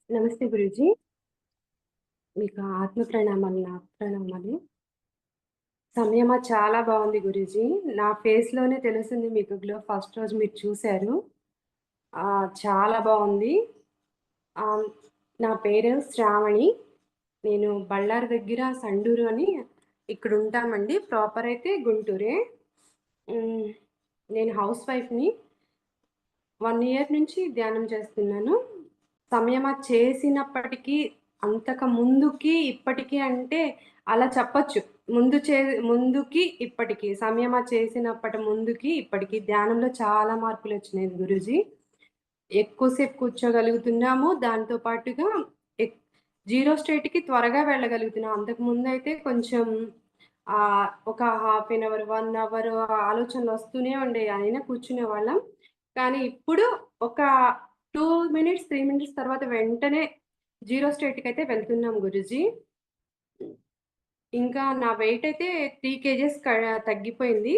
నమస్తే గురూజీ. మీకు ఆత్మ ప్రణామాలు, నా ప్రణామాలు. సమయమా చాలా బావుంది గురూజీ. నా ఫేస్‌లోనే తెలిసింది మీకు గ్లో ఫస్ట్ రోజు మీరు చూసారు. చాలా బావుంది. ఆహ్, నా పేరు శ్రావణి. నేను బళ్ళారి దగ్గర సండూరు అని ఇక్కడుంటామండి. ప్రాపర్ అయితే గుంటూరే. హ్మ్. నేను హౌస్ వైఫ్‌ని. 1 ఇయర్ నుంచి ధ్యానం చేస్తున్నాను. సంయమ చేసినప్పటికీ, అంతకు ముందుకి, ఇప్పటికి అంటే అలా చెప్పొచ్చు. ముందుకి, ఇప్పటికి సంయమ చేసినప్పటి ముందుకి, ఇప్పటికి ధ్యానంలో చాలా మార్పులొచ్చినాయి గురూజీ. ఎక్కువ సేపు కూర్చోగలుగుతున్నాము. దాంతో పాటుగా ఎక్ జీరో స్టేట్‌కి త్వరగా వెళ్ళగలుగుతున్నాం. అంతకు ముందయితే కొంచెం ఒక హాఫ్ ఎన్ అవర్, 1 అవర్ ఆలోచనలొస్తూనే ఉండేయి. అయినా కూర్చునేవాళ్ళం. కానీ ఇప్పుడు ఒక 2 మినిట్స్, 3 మినిట్స్ తర్వాత వెంటనే జీరో స్టేట్‌కయితే వెళ్తున్నాం గురూజీ. ఇంకా నా వెయిట్ అయితే 3 కేజెస్ తగ్గిపోయింది.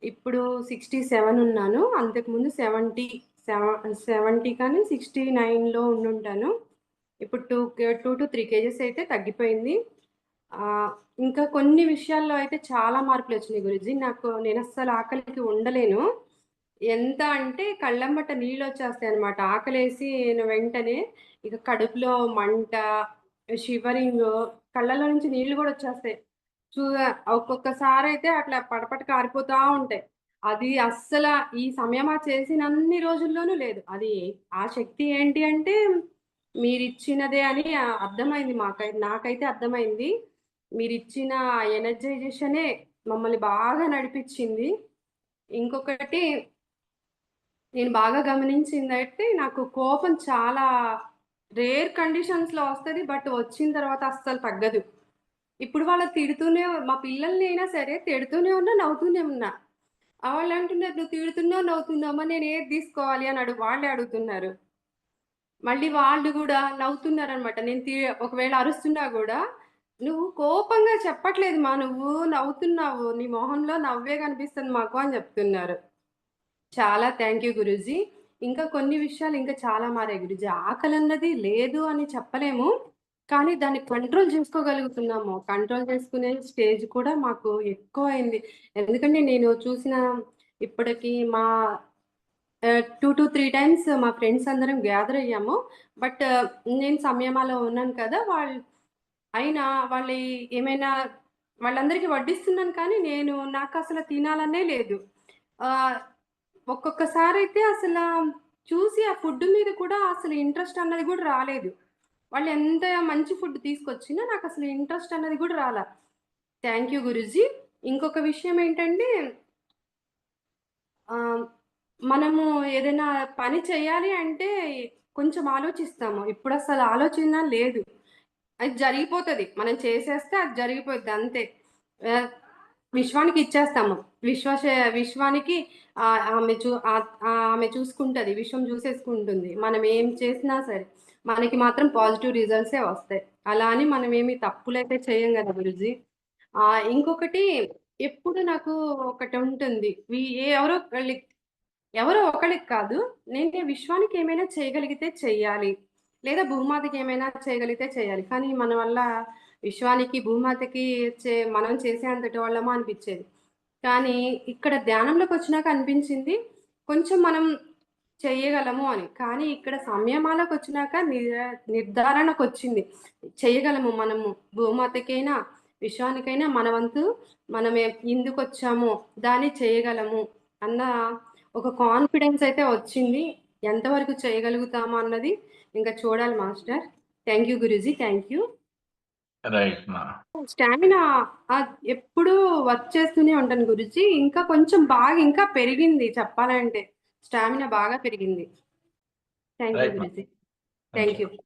ఇప్పుడు 67 ఉన్నాను. అంతకుముందు 70 కానీ 69లో ఉండుంటాను. ఇప్పుడు 2-3 కేజెస్ అయితే తగ్గిపోయింది. ఆహ్, ఇంకా కొన్ని విషయాల్లో అయితే చాలా మార్పులొచ్చినాయి గురూజీ. నేనస్సలు ఆకలికి ఉండలేను. ఎంత అంటే కళ్ళెమ్మట నీళ్ళొచ్చేస్తాయన్నమాట. ఆకలేసిన వెంటనే ఇక కడుపులో మంట, షివరింగు, కళ్ళలో నుంచి నీళ్ళు గూడా వచ్చేస్తాయి. చూ ఒక్కొక్కసారయితే అట్లా పటపట కారిపోతా ఉంటాయి. అది అస్సల ఈ సమయమా చేసినన్ని రోజుల్లోనూ లేదు. అది ఆ శక్తి ఏంటి అంటే మీరిచ్చినదే అని అర్థమైంది నాకైతే అర్థమైంది. మీరిచ్చిన ఎనర్జైజేషనే మమ్మల్ని బాగా నడిపిచ్చింది. ఇంకొకటి నేను బాగా గమనించిందయితే నాకు కోపం చాలా రేర్ కండిషన్స్‌లో వస్తది. బట్ వచ్చిన తర్వాత అస్సలు తగ్గదు. ఇప్పుడు వాళ్ళని తిడుతూనే మా పిల్లల్ని అయినా సరే తిడుతూనే ఉన్నా, నవ్వుతూనే ఉన్నా. వాళ్ళంటున్నారు, "నువ్వు తిడుతున్నావు, నవ్వుతున్నావమ్మా నేనేది తీసుకోవాలి?" అని వాళ్ళే అడుగుతున్నారు. మళ్ళీ వాళ్ళు గూడా నవ్వుతున్నారనమాట. ఒకవేళ అరుస్తున్నా గూడా, "నువ్వు కోపంగా చెప్పట్లేదు నువ్వు నవ్వుతున్నావు. నీ మొహంలో నవ్వే కనిపిస్తుంది మాకు" అని జెప్తున్నారు. చాలా థ్యాంక్ యూ గురూజీ. ఇంకా కొన్ని విషయాలు ఇంకా చాలా మారాయి గురూజీ. ఆకలన్నది లేదు అని చెప్పలేము. కానీ దాన్ని కంట్రోల్ చేసుకోగలుగుతున్నాము. కంట్రోల్ చేసుకునే స్టేజ్ కూడా మాకు ఎక్కువయింది. ఎందుకంటే నేను చూసిన ఇప్పటికి 2-3 టైమ్స్ మా ఫ్రెండ్స్ అందరం గ్యాదర్ అయ్యాము. బట్ నేను సంయమాలో ఉన్నాను కదా! అయినా వాళ్ళు ఏమైనా వాళ్ళందరికీ వడ్డిస్తున్నాను కానీ నాకసల తినాలనే లేదు. ఆహ్, ఒక్కొక్కసారయితే చూసి ఆ ఫుడ్ మీద కూడా అసలు ఇంట్రెస్ట్ అన్నది గూడా రాలేదు. వాళ్ళు ఎంత మంచి ఫుడ్ తీసుకొచ్చినా నాకసలు ఇంట్రెస్ట్ అన్నది గూడా రాలా. Thank you Guruji. ఇంకొక విషయం ఏంటంటే ఆహ్, మనము ఏదైనా పని చేయాలి అంటే కొంచెం ఆలోచిస్తాము. ఇప్పుడసలు ఆలోచన లేదు. అది జరిగిపోతది. మనం చేసేస్తే అది జరిగిపోద్ది అంతే. ఆహ్, విశ్వానికి ఇచ్చేస్తాము. విశ్వానికి ఆమె చూసుకుంటది. విశ్వం చూసేసుకుంటుంది. మనం ఏం చేసినా సరే. మనకి మాత్రం పాజిటివ్ రిజల్ట్సే వస్తాయి. అలా అని మనమేమి తప్పులైతే చేయం గదా గురూజీ. ఇంకొకటి ఎప్పుడు నాకు ఒకటుంటుంది. ఎవరో ఒకళ్ళకి కాదు. విశ్వానికి ఏమైనా చేయగలిగితే చెయ్యాలి. లేదా భూమాతకి ఏమైనా చేయగలిగితే చేయాలి. కానీ మన వల్ల విశ్వానికి, భూమాతకి మనం చేసేంతటి వాళ్ళమా అనిపిచ్చేది. కానీ ఇక్కడ ధ్యానంలోకొచ్చినాక అనిపించింది, కొంచెం మనం చెయ్యగలము అని. కానీ ఇక్కడ సంయమాలకొచ్చినాక నిర్ధారణకొచ్చింది. చెయ్యగలము మనము. భూమాతకైనా, విశ్వానికైనా మన వంతు మనమే ఎందుకొచ్చామో దాన్ని చేయగలము అన్న ఒక కాన్ఫిడెన్స్ అయితే వచ్చింది. ఎంతవరకు చేయగలుగుతామా అన్నది ఇంకా చూడాలి master. Thank you Guruji. Thank you. Right మా. స్టామినా ఎప్పుడూ వర్క్ చేస్తూనే ఉంటాను గురూజీ. ఇంకా కొంచెం బాగా ఇంకా పెరిగింది చెప్పాలంటే. స్టామినా బాగా పెరిగింది. థాంక్ యూ రైట్ మా. Guruji. Thank thank you. You.